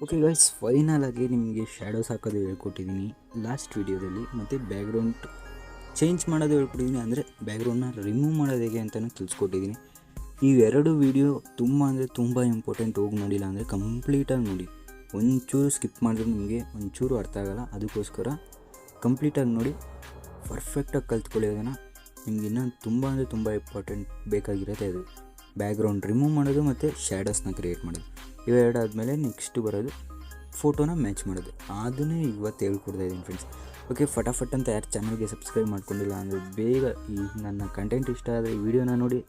Okay guys, final ಆಗಿ ನಿಮಗೆ shadows ಹಾಕೋದು ಹೇಳ್ಕೊಟ್ಟಿದ್ದೀನಿ ಲಾಸ್ಟ್ ವೀಡಿಯೋದಲ್ಲಿ, ಮತ್ತು ಬ್ಯಾಕ್ಗ್ರೌಂಡ್ ಚೇಂಜ್ ಮಾಡೋದು ಹೇಳ್ಕೊಟ್ಟಿದ್ದೀನಿ. ಅಂದರೆ ಬ್ಯಾಕ್ಗ್ರೌಂಡ್ನ ರಿಮೂವ್ ಮಾಡೋದು ಹೇಗೆ ಅಂತಲೂ ತಿಳಿಸ್ಕೊಟ್ಟಿದ್ದೀನಿ. ಇವೆರಡು ವೀಡಿಯೋ ತುಂಬ ಅಂದರೆ ತುಂಬ ಇಂಪಾರ್ಟೆಂಟ್. ಹೋಗಿ ನೋಡಿಲ್ಲ ಅಂದರೆ ಕಂಪ್ಲೀಟಾಗಿ ನೋಡಿ. ಒಂಚೂರು ಸ್ಕಿಪ್ ಮಾಡಿದ್ರೆ ನಿಮಗೆ ಒಂಚೂರು ಅರ್ಥ ಆಗೋಲ್ಲ. ಅದಕ್ಕೋಸ್ಕರ ಕಂಪ್ಲೀಟಾಗಿ ನೋಡಿ, ಪರ್ಫೆಕ್ಟಾಗಿ ಕಲ್ತ್ಕೊಳ್ಳಿ. ಅದನ್ನು ನಿಮ್ಗೆ ಇನ್ನೂ ತುಂಬ ಅಂದರೆ ತುಂಬ ಇಂಪಾರ್ಟೆಂಟ್ ಬೇಕಾಗಿರೋದೇ ಅದು, ಬ್ಯಾಕ್ಗ್ರೌಂಡ್ ರಿಮೂವ್ ಮಾಡೋದು ಮತ್ತು ಶ್ಯಾಡೋಸ್ನ ಕ್ರಿಯೇಟ್ ಮಾಡೋದು. ಇವೆರಡು ಆದಮೇಲೆ ನೆಕ್ಸ್ಟ್ ಬರೋದು ಫೋಟೋನ ಮ್ಯಾಚ್ ಮಾಡೋದು. ಅದನ್ನೇ ಇವತ್ತು ಹೇಳ್ಕೊಡ್ತಾ ಇದ್ದೀನಿ ಫ್ರೆಂಡ್ಸ್. ಓಕೆ, ಫಟಾಫಟ್ ಅಂತ ಯಾರು ಚಾನಲ್ಗೆ ಸಬ್ಸ್ಕ್ರೈಬ್ ಮಾಡ್ಕೊಂಡಿಲ್ಲ ಅಂದರೆ ಬೇಗ ಈ ನನ್ನ ಕಂಟೆಂಟ್ ಇಷ್ಟ ಆದರೆ ಈ ವಿಡಿಯೋನ ನೋಡಿ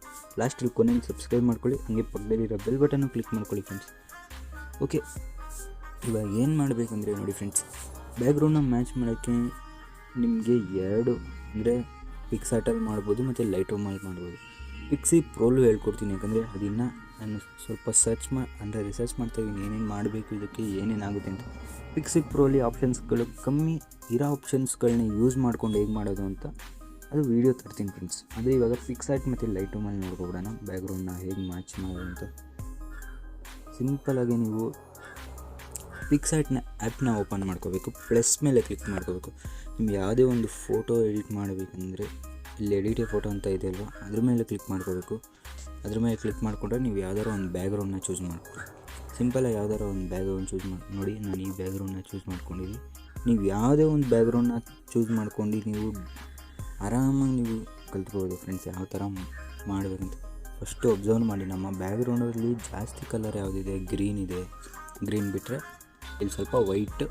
ಲಾಸ್ಟಿಗೆ ಕೊನೆಗೆ ಸಬ್ಸ್ಕ್ರೈಬ್ ಮಾಡ್ಕೊಳ್ಳಿ. ಹಾಗೆ ಪಕ್ಕದಲ್ಲಿರೋ ಬೆಲ್ ಬಟನ್ನು ಕ್ಲಿಕ್ ಮಾಡ್ಕೊಳ್ಳಿ ಫ್ರೆಂಡ್ಸ್. ಓಕೆ, ಇವಾಗ ಏನು ಮಾಡಬೇಕಂದ್ರೆ ನೋಡಿ ಫ್ರೆಂಡ್ಸ್, ಬ್ಯಾಕ್ಗ್ರೌಂಡ್ನ ಮ್ಯಾಚ್ ಮಾಡೋಕ್ಕೆ ನಿಮಗೆ ಎರಡು ಅಂದರೆ ಪಿಕ್ಸಾರ್ಟಲ್ಲಿ ಮಾಡ್ಬೋದು ಮತ್ತು ಲೈಟ್ ರೂಮಲ್ಲಿ ಮಾಡ್ಬೋದು. ಪಿಕ್ಸಿ ಪ್ರೋಲು ಹೇಳ್ಕೊಡ್ತೀನಿ, ಯಾಕಂದರೆ ಅದನ್ನು ನಾನು ಸ್ವಲ್ಪ ಅಂದರೆ ರಿಸರ್ಚ್ ಮಾಡ್ತಾಯಿದ್ದೀನಿ ಏನೇನು ಮಾಡಬೇಕು, ಇದಕ್ಕೆ ಏನೇನಾಗುತ್ತೆ ಅಂತ. ಪಿಕ್ಸಿ ಪ್ರೋಲಿ ಆಪ್ಷನ್ಸ್ಗಳು ಕಮ್ಮಿ ಇರೋ ಆಪ್ಷನ್ಸ್ಗಳನ್ನ ಯೂಸ್ ಮಾಡ್ಕೊಂಡು ಹೇಗೆ ಮಾಡೋದು ಅಂತ ಅದು ವೀಡಿಯೋ ತರ್ತೀನಿ ಫ್ರೆಂಡ್ಸ್. ಆದರೆ ಇವಾಗ ಪಿಕ್ಸಾರ್ಟ್ ಮತ್ತು ಲೈಟ್ ರೂಮಲ್ಲಿ ನೋಡ್ಕೊಬಿಡೋಣ ಬ್ಯಾಕ್ಗ್ರೌಂಡ್ನ ಹೇಗೆ ಮ್ಯಾಚ್ ಮಾಡೋದು ಅಂತ. ಸಿಂಪಲಾಗಿ ನೀವು ಪಿಕ್ಸಾರ್ಟ್ನ ಆ್ಯಪ್ನ ಓಪನ್ ಮಾಡ್ಕೋಬೇಕು, ಪ್ಲಸ್ ಮೇಲೆ ಕ್ಲಿಕ್ ಮಾಡ್ಕೋಬೇಕು. ನಿಮ್ಗೆ ಯಾವುದೇ ಒಂದು ಫೋಟೋ ಎಡಿಟ್ ಮಾಡಬೇಕಂದ್ರೆ ಇಲ್ಲಿ ಎಡಿಟ್ ಫೋಟೋ ಅಂತ ಇದೆ ಅಲ್ವಾ, ಅದ್ರ ಮೇಲೆ ಕ್ಲಿಕ್ ಮಾಡ್ಕೋಬೇಕು. ಅದ್ರ ಮೇಲೆ ಕ್ಲಿಕ್ ಮಾಡಿಕೊಂಡ್ರೆ ನೀವು ಯಾವ್ದಾರು ಒಂದು ಬ್ಯಾಕ್ಗ್ರೌಂಡ್ನ ಚೂಸ್ ಮಾಡ್ಕೊಳ್ಳಿ. ಸಿಂಪಲಾಗಿ ಯಾವ್ದಾರು ಒಂದು ಬ್ಯಾಕ್ಗ್ರೌಂಡ್ ಚೂಸ್ ನೋಡಿ. ನಾನು ಈ ಬ್ಯಾಕ್ಗ್ರೌಂಡ್ನ ಚೂಸ್ ಮಾಡ್ಕೊಂಡಿದ್ದೀನಿ. ನೀವು ಯಾವುದೇ ಒಂದು ಬ್ಯಾಕ್ಗ್ರೌಂಡ್ನ ಚೂಸ್ ಮಾಡ್ಕೊಂಡು ನೀವು ಆರಾಮಾಗಿ ನೀವು ಕಲ್ತ್ಕೋಬೋದು ಫ್ರೆಂಡ್ಸ್, ಯಾವ ಥರ ಮಾಡಬೇಕಂತ. ಫಸ್ಟು ಅಬ್ಸರ್ವ್ ಮಾಡಿ, ನಮ್ಮ ಬ್ಯಾಕ್ಗ್ರೌಂಡಲ್ಲಿ ಜಾಸ್ತಿ ಕಲರ್ ಯಾವುದಿದೆ, ಗ್ರೀನ್ ಇದೆ. ಗ್ರೀನ್ ಬಿಟ್ಟರೆ ಇಲ್ಲಿ ಸ್ವಲ್ಪ ವೈಟ್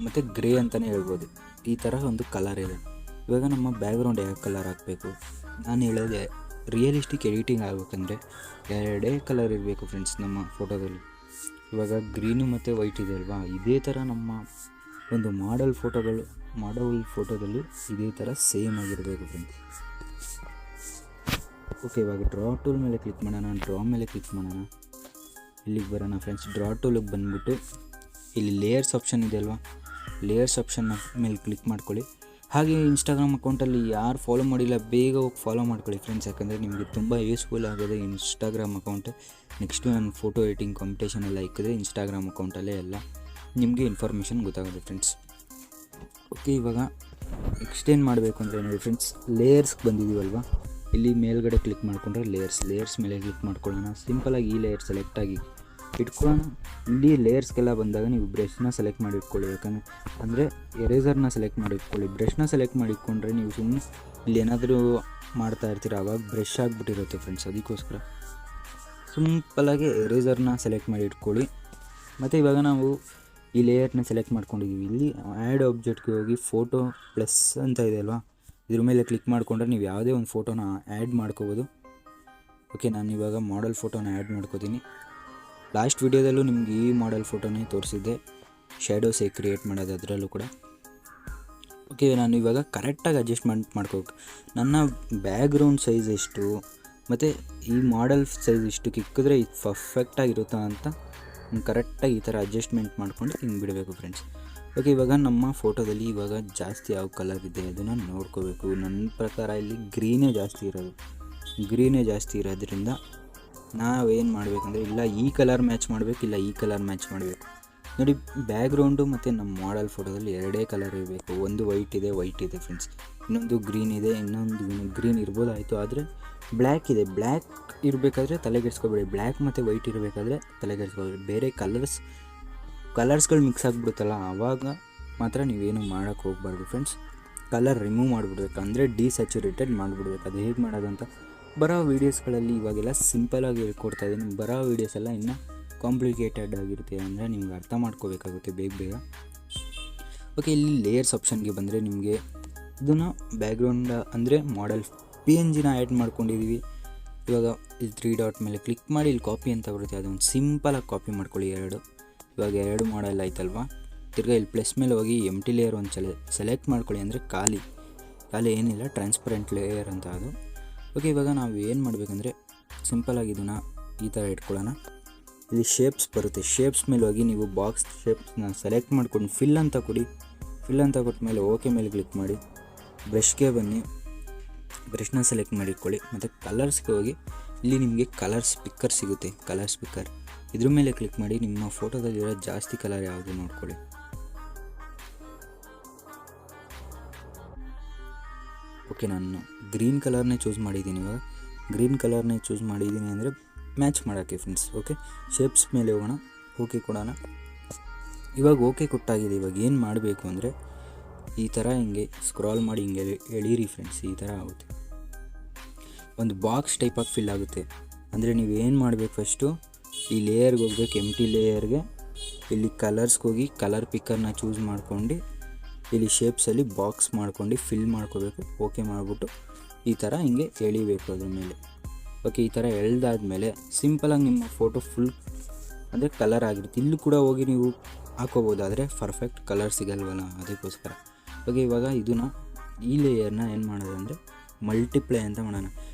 ಮತ್ತು ಗ್ರೇ ಅಂತಲೇ ಹೇಳ್ಬೋದು. ಈ ಥರ ಒಂದು ಕಲರ್ ಇದೆ. ಇವಾಗ ನಮ್ಮ ಬ್ಯಾಕ್ಗ್ರೌಂಡ್ ಯಾವ ಕಲರ್ ಹಾಕಬೇಕು, ನಾನು ಹೇಳೋದೆ ರಿಯಲಿಸ್ಟಿಕ್ ಎಡಿಟಿಂಗ್ ಆಗಬೇಕಂದ್ರೆ ಎರಡೇ ಕಲರ್ ಇರಬೇಕು ಫ್ರೆಂಡ್ಸ್ ನಮ್ಮ ಫೋಟೋದಲ್ಲಿ. ಇವಾಗ ಗ್ರೀನು ಮತ್ತು ವೈಟ್ ಇದೆ ಅಲ್ವಾ, ಇದೇ ಥರ ನಮ್ಮ ಒಂದು ಮಾಡಲ್ ಫೋಟೋದಲ್ಲಿ ಇದೇ ಥರ ಸೇಮ್ ಆಗಿರಬೇಕು ಫ್ರೆಂಡ್ಸ್. ಓಕೆ, ಇವಾಗ ಡ್ರಾ ಟೂಲ್ ಮೇಲೆ ಕ್ಲಿಕ್ ಮಾಡೋಣ. ಡ್ರಾ ಮೇಲೆ ಕ್ಲಿಕ್ ಮಾಡೋಣ, ಇಲ್ಲಿಗೆ ಬರೋಣ ಫ್ರೆಂಡ್ಸ್. ಡ್ರಾ ಟೂಲಿಗೆ ಬಂದುಬಿಟ್ಟು ಇಲ್ಲಿ ಲೇಯರ್ಸ್ ಆಪ್ಷನ್ ಇದೆ ಅಲ್ವಾ, ಲೇಯರ್ಸ್ ಆಪ್ಷನ್ನ ಮೇಲೆ ಕ್ಲಿಕ್ ಮಾಡ್ಕೊಳ್ಳಿ. ಹಾಗೆ ಇನ್ಸ್ಟಾಗ್ರಾಮ್ ಅಕೌಂಟಲ್ಲಿ ಯಾರು ಫಾಲೋ ಮಾಡಿಲ್ಲ ಬೇಗ ಹೋಗಿ ಫಾಲೋ ಮಾಡ್ಕೊಳ್ಳಿ ಫ್ರೆಂಡ್ಸ್, ಯಾಕಂದರೆ ನಿಮಗೆ ತುಂಬ ಯೂಸ್ಫುಲ್ ಆಗೋದು ಇನ್ಸ್ಟಾಗ್ರಾಮ್ ಅಕೌಂಟ್. ನೆಕ್ಸ್ಟು ನಾನು ಫೋಟೋ ಎಡಿಟಿಂಗ್ ಕಾಂಪಿಟೇಷನ್ ಎಲ್ಲ ಇಕ್ಕಿದ್ರೆ ಇನ್ಸ್ಟಾಗ್ರಾಮ್ ಅಕೌಂಟಲ್ಲೇ ಎಲ್ಲ ನಿಮಗೆ ಇನ್ಫಾರ್ಮೇಷನ್ ಗೊತ್ತಾಗುತ್ತೆ ಫ್ರೆಂಡ್ಸ್. ಓಕೆ, ಇವಾಗ ನೆಕ್ಸ್ಟ್ ಏನು ಮಾಡಬೇಕು ಅಂದರೆ ನೋಡಿ ಫ್ರೆಂಡ್ಸ್, ಲೇಯರ್ಸ್ಗೆ ಬಂದಿದ್ದೀವಲ್ವ, ಇಲ್ಲಿ ಮೇಲ್ಗಡೆ ಕ್ಲಿಕ್ ಮಾಡಿಕೊಂಡ್ರೆ ಲೇಯರ್ಸ್ ಮೇಲೆ ಕ್ಲಿಕ್ ಮಾಡ್ಕೊಳ್ಳೋಣ. ಸಿಂಪಲಾಗಿ ಈ ಲೇಯರ್ ಸೆಲೆಕ್ಟ್ ಆಗಿ ಇಟ್ಕೊಳ್ಳೋಣ. ಇಲ್ಲಿ ಲೇಯರ್ಸ್ಗೆಲ್ಲ ಬಂದಾಗ ನೀವು ಬ್ರಷ್ನ ಸೆಲೆಕ್ಟ್ ಮಾಡಿ ಇಟ್ಕೊಳ್ಳಿ, ಯಾಕಂದರೆ ಅಂದರೆ ಎರೇಸರ್ನ ಸೆಲೆಕ್ಟ್ ಮಾಡಿ ಇಟ್ಕೊಳ್ಳಿ. ಬ್ರಷ್ನ ಸೆಲೆಕ್ಟ್ ಮಾಡಿ ಇಟ್ಕೊಂಡ್ರೆ ನೀವು ಸುಮ್ಮನೆ ಇಲ್ಲಿ ಏನಾದರೂ ಮಾಡ್ತಾ ಇರ್ತೀರ, ಆವಾಗ ಬ್ರಷ್ ಆಗಿಬಿಟ್ಟಿರುತ್ತೆ ಫ್ರೆಂಡ್ಸ್. ಅದಕ್ಕೋಸ್ಕರ ಸಿಂಪಲಾಗಿ ಎರೇಸರ್ನ ಸೆಲೆಕ್ಟ್ ಮಾಡಿ ಇಟ್ಕೊಳ್ಳಿ. ಮತ್ತು ಇವಾಗ ನಾವು ಈ ಲೇಯರ್ನ ಸೆಲೆಕ್ಟ್ ಮಾಡ್ಕೊಂಡಿದ್ದೀವಿ. ಇಲ್ಲಿ ಆ್ಯಡ್ ಆಬ್ಜೆಕ್ಟ್ಗೆ ಹೋಗಿ ಫೋಟೋ ಪ್ಲಸ್ ಅಂತ ಇದೆ ಅಲ್ವಾ, ಇದ್ರ ಮೇಲೆ ಕ್ಲಿಕ್ ಮಾಡಿಕೊಂಡ್ರೆ ನೀವು ಯಾವುದೇ ಒಂದು ಫೋಟೋನ ಆ್ಯಡ್ ಮಾಡ್ಕೋಬೋದು. ಓಕೆ, ನಾನು ಇವಾಗ ಮಾಡೆಲ್ ಫೋಟೋನ ಆ್ಯಡ್ ಮಾಡ್ಕೋತೀನಿ. ಲಾಸ್ಟ್ ವೀಡಿಯೋದಲ್ಲೂ ನಿಮ್ಗೆ ಈ ಮಾಡೆಲ್ ಫೋಟೋನೇ ತೋರಿಸಿದ್ದೆ, ಶ್ಯಾಡೋಸ್ ಹೇಗೆ ಕ್ರಿಯೇಟ್ ಮಾಡೋದು ಅದರಲ್ಲೂ ಕೂಡ. ಓಕೆ, ನಾನು ಇವಾಗ ಕರೆಕ್ಟಾಗಿ ಅಡ್ಜಸ್ಟ್ಮೆಂಟ್ ಮಾಡ್ಕೋಬೇಕು. ನನ್ನ ಬ್ಯಾಕ್ಗ್ರೌಂಡ್ ಸೈಜ್ ಎಷ್ಟು ಮತ್ತು ಈ ಮಾಡೆಲ್ ಸೈಜ್ ಇಷ್ಟಕ್ಕೆ ಇಕ್ಕಿದ್ರೆ ಇದು ಪರ್ಫೆಕ್ಟಾಗಿರುತ್ತಾ ಅಂತ ಕರೆಕ್ಟಾಗಿ ಈ ಥರ ಅಡ್ಜಸ್ಟ್ಮೆಂಟ್ ಮಾಡ್ಕೊಂಡು ಹಿಂಗೆ ಬಿಡಬೇಕು ಫ್ರೆಂಡ್ಸ್. ಓಕೆ, ಇವಾಗ ನಮ್ಮ ಫೋಟೋದಲ್ಲಿ ಇವಾಗ ಜಾಸ್ತಿ ಯಾವ ಕಲರ್ ಇದೆ ಅದನ್ನು ನೋಡ್ಕೋಬೇಕು. ನನ್ನ ಪ್ರಕಾರ ಇಲ್ಲಿ ಗ್ರೀನೇ ಜಾಸ್ತಿ ಇರೋದ್ರಿಂದ ನಾವೇನು ಮಾಡಬೇಕಂದ್ರೆ ಇಲ್ಲ ಈ ಕಲರ್ ಮ್ಯಾಚ್ ಮಾಡಬೇಕು, ಇಲ್ಲ ಈ ಕಲರ್ ಮ್ಯಾಚ್ ಮಾಡಬೇಕು. ನೋಡಿ, ಬ್ಯಾಕ್ಗ್ರೌಂಡು ಮತ್ತು ನಮ್ಮ ಮಾಡೆಲ್ ಫೋಟೋದಲ್ಲಿ ಎರಡೇ ಕಲರ್ ಇರಬೇಕು. ಒಂದು ವೈಟ್ ಇದೆ ಫ್ರೆಂಡ್ಸ್, ಇನ್ನೊಂದು ಗ್ರೀನ್ ಇದೆ, ಇನ್ನೊಂದು ಗ್ರೀನ್ ಇರ್ಬೋದಾಯಿತು. ಆದರೆ ಬ್ಲ್ಯಾಕ್ ಇದೆ, ಬ್ಲ್ಯಾಕ್ ಇರಬೇಕಾದ್ರೆ ತಲೆಗೆಡ್ಸ್ಕೊಬೇಡಿ. ಬ್ಲ್ಯಾಕ್ ಮತ್ತು ವೈಟ್ ಇರಬೇಕಾದ್ರೆ ತಲೆಗೆಡ್ಸ್ಕೊಬೇಡಿ. ಬೇರೆ ಕಲರ್ಸ್ಗಳು ಮಿಕ್ಸ್ ಆಗಿಬಿಡುತ್ತಲ್ಲ, ಆವಾಗ ಮಾತ್ರ ನೀವೇನು ಮಾಡೋಕ್ಕೆ ಹೋಗ್ಬಾರ್ದು ಫ್ರೆಂಡ್ಸ್. ಕಲರ್ ರಿಮೂವ್ ಮಾಡಿಬಿಡ್ಬೇಕು, ಅಂದರೆ ಡಿಸ್ಯಾಚುರೇಟೆಡ್ ಮಾಡಿಬಿಡ್ಬೇಕು. ಅದು ಹೇಗೆ ಮಾಡೋದು ಅಂತ ಬರೋ ವೀಡಿಯೋಸ್ಗಳಲ್ಲಿ ಇವಾಗೆಲ್ಲ ಸಿಂಪಲಾಗಿ ಹೇಳ್ಕೊಡ್ತಾ ಇದ್ದೀನಿ. ಬರೋ ವೀಡಿಯೋಸ್ ಎಲ್ಲ ಇನ್ನೂ ಕಾಂಪ್ಲಿಕೇಟೆಡ್ ಆಗಿರುತ್ತೆ, ಅಂದರೆ ನಿಮ್ಗೆ ಅರ್ಥ ಮಾಡ್ಕೋಬೇಕಾಗುತ್ತೆ ಬೇಗ. ಓಕೆ, ಇಲ್ಲಿ ಲೇಯರ್ಸ್ ಆಪ್ಷನ್ಗೆ ಬಂದರೆ ನಿಮಗೆ ಇದನ್ನು ಬ್ಯಾಕ್ಗ್ರೌಂಡ್ ಅಂದರೆ ಮಾಡೆಲ್ PNGನ ಆ್ಯಡ್ ಮಾಡ್ಕೊಂಡಿದ್ದೀವಿ. ಇವಾಗ ಇಲ್ಲಿ 3 ಡಾಟ್ ಮೇಲೆ ಕ್ಲಿಕ್ ಮಾಡಿ ಇಲ್ಲಿ ಕಾಪಿ ಅಂತ ಬರುತ್ತೆ, ಅದೊಂದು ಸಿಂಪಲಾಗಿ ಕಾಪಿ ಮಾಡ್ಕೊಳ್ಳಿ. ಇವಾಗ ಎರಡು ಮಾಡೆಲ್ ಆಯ್ತಲ್ವಾ. ತಿರ್ಗಾ ಇಲ್ಲಿ ಪ್ಲಸ್ ಮೇಲೆ ಹೋಗಿ ಎಂಟಿ ಲೇಯರ್ ಒಂದು ಸೆಲೆಕ್ಟ್ ಮಾಡ್ಕೊಳ್ಳಿ, ಅಂದರೆ ಖಾಲಿ ಏನಿಲ್ಲ, ಟ್ರಾನ್ಸ್ಪರೆಂಟ್ ಲೇಯರ್ ಅಂತ ಅದು. ಓಕೆ, ಇವಾಗ ನಾವು ಏನು ಮಾಡಬೇಕಂದ್ರೆ ಸಿಂಪಲಾಗಿ ಇದನ್ನು ಈ ಥರ ಇಟ್ಕೊಳ್ಳೋಣ. ಇಲ್ಲಿ ಶೇಪ್ಸ್ ಬರುತ್ತೆ, ಶೇಪ್ಸ್ ಮೇಲೆ ಹೋಗಿ ನೀವು ಬಾಕ್ಸ್ ಶೇಪ್ಸ್ನ ಸೆಲೆಕ್ಟ್ ಮಾಡ್ಕೊಂಡು ಫಿಲ್ ಅಂತ ಕೊಟ್ಟ ಮೇಲೆ ಓಕೆ ಮೇಲೆ ಕ್ಲಿಕ್ ಮಾಡಿ. ಬ್ರಷ್ಗೆ ಬನ್ನಿ, ಬ್ರಷ್ನ ಸೆಲೆಕ್ಟ್ ಮಾಡಿ ಇಟ್ಕೊಳ್ಳಿ. ಮತ್ತು ಕಲರ್ಸ್ಗೆ ಹೋಗಿ ಇಲ್ಲಿ ನಿಮಗೆ ಕಲರ್ ಸ್ಪಿಕ್ಕರ್ ಸಿಗುತ್ತೆ, ಇದ್ರ ಮೇಲೆ ಕ್ಲಿಕ್ ಮಾಡಿ ನಿಮ್ಮ ಫೋಟೋದಲ್ಲಿರೋ ಜಾಸ್ತಿ ಕಲರ್ ಯಾವುದು ನೋಡ್ಕೊಳ್ಳಿ. ಓಕೆ, ನಾನು ಗ್ರೀನ್ ಕಲರ್ನೇ ಚೂಸ್ ಮಾಡಿದ್ದೀನಿ. ಇವಾಗ ಗ್ರೀನ್ ಕಲರ್ನೇ ಚೂಸ್ ಮಾಡಿದ್ದೀನಿ ಅಂದರೆ ಮ್ಯಾಚ್ ಮಾಡೋಕ್ಕೆ ಫ್ರೆಂಡ್ಸ್. ಓಕೆ, ಶೇಪ್ಸ್ ಮೇಲೆ ಹೋಗೋಣ, ಓಕೆ ಕೊಡೋಣ. ಇವಾಗ ಓಕೆ ಕೊಟ್ಟಾಗಿದೆ. ಇವಾಗ ಏನು ಮಾಡಬೇಕು ಅಂದರೆ ಈ ಥರ ಹಿಂಗೆ ಸ್ಕ್ರಾಲ್ ಮಾಡಿ ಹಿಂಗೆ ಎಳೀರಿ ಫ್ರೆಂಡ್ಸ್. ಈ ಥರ ಆಗುತ್ತೆ, ಒಂದು ಬಾಕ್ಸ್ ಟೈಪಾಗಿ ಫಿಲ್ ಆಗುತ್ತೆ. ಅಂದರೆ ನೀವು ಏನು ಮಾಡಬೇಕು, ಫಸ್ಟು ಈ ಲೇಯರ್ಗೆ ಹೋಗ್ಬೇಕು, ಎಂಟಿ ಲೇಯರ್ಗೆ. ಇಲ್ಲಿ ಕಲರ್ಸ್ಗೆ ಹೋಗಿ ಕಲರ್ ಪಿಕ್ಕರ್ನ ಚೂಸ್ ಮಾಡ್ಕೊಂಡು ಇಲ್ಲಿ ಶೇಪ್ಸಲ್ಲಿ ಬಾಕ್ಸ್ ಮಾಡ್ಕೊಂಡು ಫಿಲ್ ಮಾಡ್ಕೋಬೇಕು. ಓಕೆ ಮಾಡಿಬಿಟ್ಟು ಈ ಥರ ಹಿಂಗೆ ಎಳಿಬೇಕು ಅದ್ರ ಮೇಲೆ. ಓಕೆ, ಈ ಥರ ಎಳ್ದಾದ್ಮೇಲೆ ಸಿಂಪಲಾಗಿ ನಿಮ್ಮ ಫೋಟೋ ಫುಲ್ ಅಂದರೆ ಕಲರ್ ಆಗಿರುತ್ತೆ. ಇಲ್ಲೂ ಕೂಡ ಹೋಗಿ ನೀವು ಹಾಕೋಬೋದಾದರೆ ಪರ್ಫೆಕ್ಟ್ ಕಲರ್ ಸಿಗಲ್ವಲ್ಲ, ಅದಕ್ಕೋಸ್ಕರ. ಓಕೆ, ಇವಾಗ ಇದನ್ನು ಈ ಲೇಯರ್ನ ಏನು ಮಾಡೋದು ಅಂದರೆ ಮಲ್ಟಿಪ್ಲೈ ಅಂತ ಮಾಡೋಣ.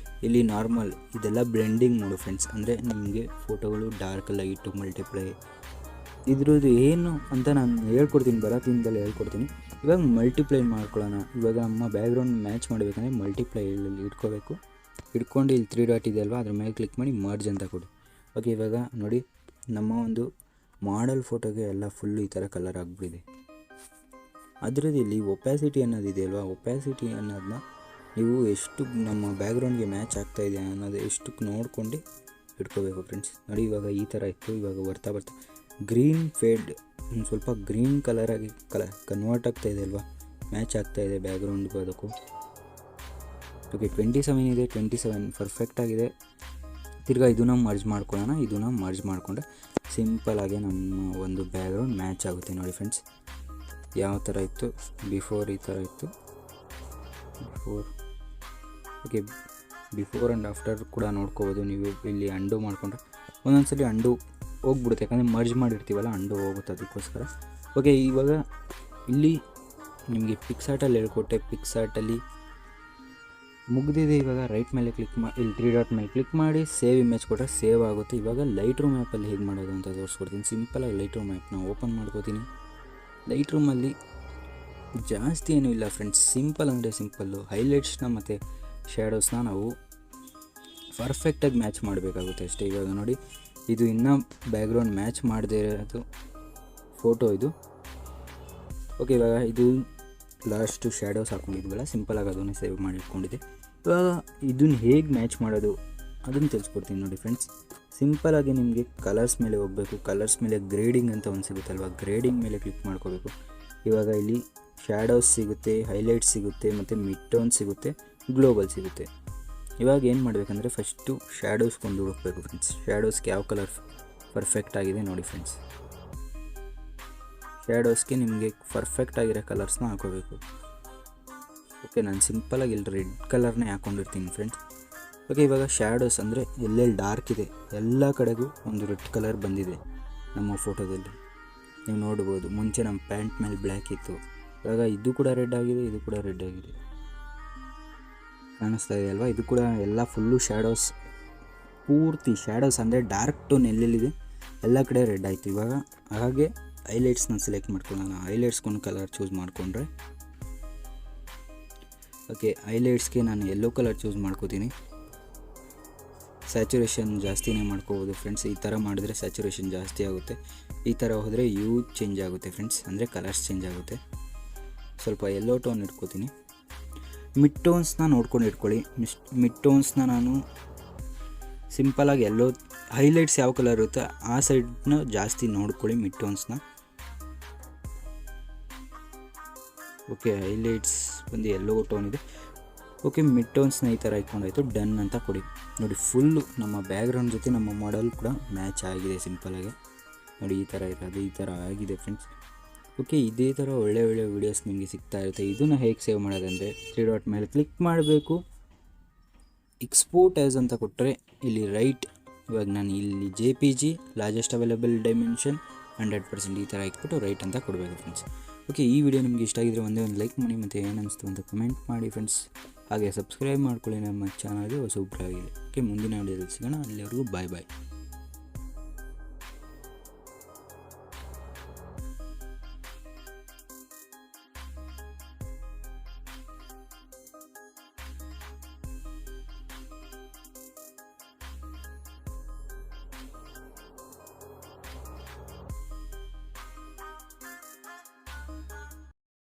ಇಲ್ಲಿ ನಾರ್ಮಲ್ ಇದೆಲ್ಲ ಬ್ಲೆಂಡಿಂಗ್ ಮಾಡು ಫ್ರೆಂಡ್ಸ್. ಅಂದರೆ ನಿಮಗೆ ಫೋಟೋಗಳು ಡಾರ್ಕ್ ಲೈಟು ಮಲ್ಟಿಪ್ಲೈ ಇದ್ರದ್ದು ಏನು ಅಂತ ನಾನು ಹೇಳ್ಕೊಡ್ತೀನಿ, ಬರೋತಿಂದಲೇ ಹೇಳ್ಕೊಡ್ತೀನಿ. ಇವಾಗ ಮಲ್ಟಿಪ್ಲೈ ಮಾಡ್ಕೊಳ್ಳೋಣ. ಇವಾಗ ನಮ್ಮ ಬ್ಯಾಕ್ಗ್ರೌಂಡ್ ಮ್ಯಾಚ್ ಮಾಡಬೇಕಂದ್ರೆ ಮಲ್ಟಿಪ್ಲೈ ಇಟ್ಕೋಬೇಕು. ಇಟ್ಕೊಂಡು ಇಲ್ಲಿ 3 ಡಾಟ್ ಇದೆ ಅಲ್ವಾ, ಅದ್ರ ಮೇಲೆ ಕ್ಲಿಕ್ ಮಾಡಿ ಮರ್ಜ್ ಅಂತ ಕೊಡಿ. ಓಕೆ, ಇವಾಗ ನೋಡಿ ನಮ್ಮ ಒಂದು ಮಾಡೆಲ್ ಫೋಟೋಗೆ ಎಲ್ಲ ಫುಲ್ಲು ಈ ಥರ ಕಲರ್ ಆಗಿಬಿಟ್ಟಿದೆ. ಅದರದ್ದು ಇಲ್ಲಿ ಒಪ್ಯಾಸಿಟಿ ಅನ್ನೋದಿದೆ ಅಲ್ವಾ, ಒಪ್ಯಾಸಿಟಿ ಅನ್ನೋದನ್ನ ನೀವು ಎಷ್ಟು ನಮ್ಮ ಬ್ಯಾಕ್ಗ್ರೌಂಡ್ಗೆ ಮ್ಯಾಚ್ ಆಗ್ತಾಯಿದೆ ಅನ್ನೋದು ಎಷ್ಟಕ್ಕೆ ನೋಡ್ಕೊಂಡು ಇಟ್ಕೋಬೇಕು ಫ್ರೆಂಡ್ಸ್. ನೋಡಿ ಇವಾಗ ಈ ಥರ ಇತ್ತು. ಇವಾಗ ಬರ್ತಾ ಗ್ರೀನ್ ಫೇಡ್ ಒಂದು ಸ್ವಲ್ಪ ಗ್ರೀನ್ ಕಲರಾಗಿ ಕನ್ವರ್ಟ್ ಆಗ್ತಾಯಿದೆ ಅಲ್ವಾ, ಮ್ಯಾಚ್ ಆಗ್ತಾಯಿದೆ ಬ್ಯಾಕ್ಗ್ರೌಂಡ್ಗೂ ಅದಕ್ಕೂ. ಓಕೆ, 27 ಇದೆ, 27 ಪರ್ಫೆಕ್ಟಾಗಿದೆ. ತಿರ್ಗಾ ಇದನ್ನು ಮರ್ಜ್ ಮಾಡ್ಕೊಳ್ಳೋಣ. ಇದನ್ನು ಮರ್ಜ್ ಮಾಡಿಕೊಂಡ್ರೆ ಸಿಂಪಲಾಗಿ ನಮ್ಮ ಒಂದು ಬ್ಯಾಕ್ಗ್ರೌಂಡ್ ಮ್ಯಾಚ್ ಆಗುತ್ತೆ. ನೋಡಿ ಫ್ರೆಂಡ್ಸ್, ಯಾವ ಥರ ಇತ್ತು ಬಿಫೋರ್, ಈ ಥರ ಇತ್ತು before. Okay, before and after ಕೂಡ ನೋಡ್ಕೋಬೋದು ನೀವು. ಇಲ್ಲಿ ಅಂಡು ಮಾಡಿಕೊಂಡ್ರೆ ಒಂದೊಂದ್ಸಲಿ ಅಂಡು ಹೋಗ್ಬಿಡುತ್ತೆ, ಯಾಕಂದರೆ ಮರ್ಜ್ ಮಾಡಿರ್ತೀವಲ್ಲ, ಅಂಡು ಹೋಗುತ್ತೆ, ಅದಕ್ಕೋಸ್ಕರ. ಓಕೆ, ಇವಾಗ ಇಲ್ಲಿ ನಿಮಗೆ ಪಿಕ್ಸಾರ್ಟಲ್ಲಿ ಹೇಳ್ಕೊಟ್ಟೆ, ಪಿಕ್ಸಾರ್ಟಲ್ಲಿ ಮುಗಿದಿದೆ. ಇವಾಗ ರೈಟ್ ಮೇಲೆ ಕ್ಲಿಕ್ ಮಾಡಿ ಇಲ್ಲಿ 3 ಡಾಟ್ ಮೇಲೆ ಕ್ಲಿಕ್ ಮಾಡಿ ಸೇವ್ ಇಮೇಜ್ ಕೊಟ್ಟರೆ ಸೇವ್ ಆಗುತ್ತೆ. ಇವಾಗ ಲೈಟ್ ರೂಮ್ ಆ್ಯಪಲ್ಲಿ ಹೇಗೆ ಮಾಡೋದು ಅಂತ ತೋರಿಸ್ಕೊಡ್ತೀನಿ. ಸಿಂಪಲಾಗಿ ಲೈಟ್ ರೂಮ್ ಆ್ಯಪ್ನ ಓಪನ್ ಮಾಡ್ಕೋತೀನಿ. ಲೈಟ್ ರೂಮಲ್ಲಿ ಜಾಸ್ತಿ ಏನೂ ಇಲ್ಲ ಫ್ರೆಂಡ್ಸ್, ಸಿಂಪಲ್ ಅಂದರೆ ಸಿಂಪಲ್ಲು. ಹೈಲೈಟ್ಸ್ನ ಮತ್ತು ಶ್ಯಾಡೋಸ್ನ ನಾವು ಪರ್ಫೆಕ್ಟಾಗಿ ಮ್ಯಾಚ್ ಮಾಡಬೇಕಾಗುತ್ತೆ ಅಷ್ಟೇ. ಇವಾಗ ನೋಡಿ, ಇದು ಇನ್ನೂ ಬ್ಯಾಕ್ಗ್ರೌಂಡ್ ಮ್ಯಾಚ್ ಮಾಡದೇ ಇರೋದು ಫೋಟೋ ಇದು. ಓಕೆ, ಇವಾಗ ಇದು ಲಾಸ್ಟು ಶ್ಯಾಡೋಸ್ ಹಾಕ್ಕೊಂಡಿದ್ವಲ್ಲ, ಸಿಂಪಲಾಗಿ ಅದನ್ನೇ ಸೇವ್ ಮಾಡಿ ಇಟ್ಕೊಂಡಿದ್ದೆ. ಇವಾಗ ಇದನ್ನು ಹೇಗೆ ಮ್ಯಾಚ್ ಮಾಡೋದು ಅದನ್ನು ತಿಳಿಸ್ಕೊಡ್ತೀನಿ ನೋಡಿ ಫ್ರೆಂಡ್ಸ್. ಸಿಂಪಲಾಗಿ ನಿಮಗೆ ಕಲರ್ಸ್ ಮೇಲೆ ಹೋಗಬೇಕು. ಕಲರ್ಸ್ ಮೇಲೆ ಗ್ರೇಡಿಂಗ್ ಅಂತ ಒಂದು ಸಿಗುತ್ತಲ್ವ, ಗ್ರೇಡಿಂಗ್ ಮೇಲೆ ಕ್ಲಿಕ್ ಮಾಡ್ಕೋಬೇಕು. ಇವಾಗ ಇಲ್ಲಿ ಶ್ಯಾಡೋಸ್ ಸಿಗುತ್ತೆ, ಹೈಲೈಟ್ಸ್ ಸಿಗುತ್ತೆ, ಮತ್ತು ಮಿಡ್ ಟೋನ್ ಸಿಗುತ್ತೆ, ಗ್ಲೋಬಲ್ ಸಿಗುತ್ತೆ. ಇವಾಗ ಏನು ಮಾಡಬೇಕಂದ್ರೆ ಫಸ್ಟು ಶ್ಯಾಡೋಸ್ಗೊಂದು ಹುಡುಕಬೇಕು ಫ್ರೆಂಡ್ಸ್. ಶ್ಯಾಡೋಸ್ಗೆ ಯಾವ ಕಲರ್ ಪರ್ಫೆಕ್ಟ್ ಆಗಿದೆ ನೋಡಿ ಫ್ರೆಂಡ್ಸ್. ಶ್ಯಾಡೋಸ್ಗೆ ನಿಮಗೆ ಪರ್ಫೆಕ್ಟ್ ಆಗಿರೋ ಕಲರ್ಸ್ನ ಹಾಕೋಬೇಕು. ಓಕೆ, ನಾನು ಸಿಂಪಲಾಗಿ ಇಲ್ಲಿ ರೆಡ್ ಕಲರ್ನೇ ಹಾಕ್ಕೊಂಡಿರ್ತೀನಿ ಫ್ರೆಂಡ್ಸ್. ಓಕೆ, ಇವಾಗ ಶ್ಯಾಡೋಸ್ ಅಂದರೆ ಎಲ್ಲೆಲ್ಲಿ ಡಾರ್ಕ್ ಇದೆ ಎಲ್ಲ ಕಡೆಗೂ ಒಂದು ರೆಡ್ ಕಲರ್ ಬಂದಿದೆ ನಮ್ಮ ಫೋಟೋದಲ್ಲಿ, ನೀವು ನೋಡ್ಬೋದು. ಮುಂಚೆ ನಮ್ಮ ಪ್ಯಾಂಟ್ ಮೇಲೆ ಬ್ಲ್ಯಾಕ್ ಇತ್ತು, ಇವಾಗ ಇದು ಕೂಡ ರೆಡ್ ಆಗಿದೆ, ಇದು ಕೂಡ ರೆಡ್ ಆಗಿದೆ, ಕಾಣಿಸ್ತಾ ಇದೆ ಅಲ್ವಾ. ಇದು ಕೂಡ ಎಲ್ಲ ಫುಲ್ಲು ಶ್ಯಾಡೋಸ್, ಪೂರ್ತಿ ಶ್ಯಾಡೋಸ್ ಅಂದರೆ ಡಾರ್ಕ್ ಟೋನ್ ಎಲ್ಲೆಲ್ಲಿದೆ ಎಲ್ಲ ಕಡೆ ರೆಡ್ ಆಯಿತು. ಇವಾಗ ಹಾಗೆ ಹೈಲೈಟ್ಸ್ನ ಸೆಲೆಕ್ಟ್ ಮಾಡ್ಕೊಳ್ಳೋಣ. ಹೈಲೈಟ್ಸ್ಗೊಂದು ಕಲರ್ ಚೂಸ್ ಮಾಡಿಕೊಂಡ್ರೆ, ಓಕೆ, ಹೈಲೈಟ್ಸ್ಗೆ ನಾನು ಯೆಲ್ಲೋ ಕಲರ್ ಚೂಸ್ ಮಾಡ್ಕೋತೀನಿ. ಸ್ಯಾಚುರೇಷನ್ ಜಾಸ್ತಿನೇ ಮಾಡ್ಕೋಬೋದು ಫ್ರೆಂಡ್ಸ್. ಈ ಥರ ಮಾಡಿದ್ರೆ ಸ್ಯಾಚುರೇಷನ್ ಜಾಸ್ತಿ ಆಗುತ್ತೆ, ಈ ಥರ ಹೋದರೆ ಚೇಂಜ್ ಆಗುತ್ತೆ ಫ್ರೆಂಡ್ಸ್, ಅಂದರೆ ಕಲರ್ಸ್ ಚೇಂಜ್ ಆಗುತ್ತೆ. ಸ್ವಲ್ಪ ಯೆಲ್ಲೋ ಟೋನ್ ಇಟ್ಕೋತೀನಿ. ಮಿಡ್ ಟೋನ್ಸ್ನ ನೋಡ್ಕೊಂಡು ಇಟ್ಕೊಳ್ಳಿ. ಮಿಡ್ ಟೋನ್ಸ್ನ ನಾನು ಸಿಂಪಲಾಗಿ ಎಲ್ಲೋ ಹೈಲೈಟ್ಸ್ ಯಾವ ಕಲರ್ ಇರುತ್ತೆ ಆ ಸೈಡ್ನ ಜಾಸ್ತಿ ನೋಡ್ಕೊಳ್ಳಿ ಮಿಡ್ ಟೋನ್ಸ್ನ. ಓಕೆ, ಹೈಲೈಟ್ಸ್ ಬಂದು ಎಲ್ಲೋ ಟೋನ್ ಇದೆ. ಓಕೆ, ಮಿಡ್ ಟೋನ್ಸ್ನ ಈ ಥರ ಇಟ್ಕೊಂಡಾಯಿತು, ಡನ್ ಅಂತ ಕೊಡಿ. ನೋಡಿ, ಫುಲ್ಲು ನಮ್ಮ ಬ್ಯಾಕ್ಗ್ರೌಂಡ್ ಜೊತೆ ನಮ್ಮ ಮಾಡೆಲ್ ಕೂಡ ಮ್ಯಾಚ್ ಆಗಿದೆ ಸಿಂಪಲಾಗಿ. ನೋಡಿ, ಈ ಥರ ಇರೋದು, ಈ ಥರ ಆಗಿದೆ ಫ್ರೆಂಡ್ಸ್. ಓಕೆ, ಇದೇ ಥರ ಒಳ್ಳೆ ವೀಡಿಯೋಸ್ ನಿಮಗೆ ಸಿಗ್ತಾ ಇರುತ್ತೆ. ಇದನ್ನು ಹೇಗೆ ಸೇವ್ ಮಾಡೋದಂದರೆ 3 ಡಾಟ್ ಮೇಲೆ ಕ್ಲಿಕ್ ಮಾಡಬೇಕು, ಎಕ್ಸ್ಪೋರ್ಟ್ ಆ್ಯಸ್ ಅಂತ ಕೊಟ್ಟರೆ ಇಲ್ಲಿ ರೈಟ್. ಇವಾಗ ನಾನು ಇಲ್ಲಿ JPG ಲಾರ್ಜೆಸ್ಟ್ ಅವೈಲೇಬಲ್ ಡೈಮೆನ್ಷನ್ 100% ಈ ಥರ ಇಟ್ಬಿಟ್ಟು ರೈಟ್ ಅಂತ ಕೊಡಬೇಕು ಫ್ರೆಂಡ್ಸ್. ಓಕೆ, ಈ ವಿಡಿಯೋ ನಿಮಗೆ ಇಷ್ಟ ಆಗಿದ್ರೆ ಒಂದೇ ಒಂದು ಲೈಕ್ ಮಾಡಿ, ಮತ್ತು ಏನು ಅನಿಸ್ತು ಅಂತ ಕಮೆಂಟ್ ಮಾಡಿ ಫ್ರೆಂಡ್ಸ್. ಹಾಗೆ ಸಬ್ಸ್ಕ್ರೈಬ್ ಮಾಡ್ಕೊಳ್ಳಿ ನಮ್ಮ ಚಾನಲ್ಗೆ ಹೊಸಬ್ರಾಗಿದೆ. ಓಕೆ, ಮುಂದಿನ ವಿಡಿಯೋದಲ್ಲಿ ಸಿಗೋಣ. ಅಲ್ಲಿವರೆಗೂ ಬಾಯ್.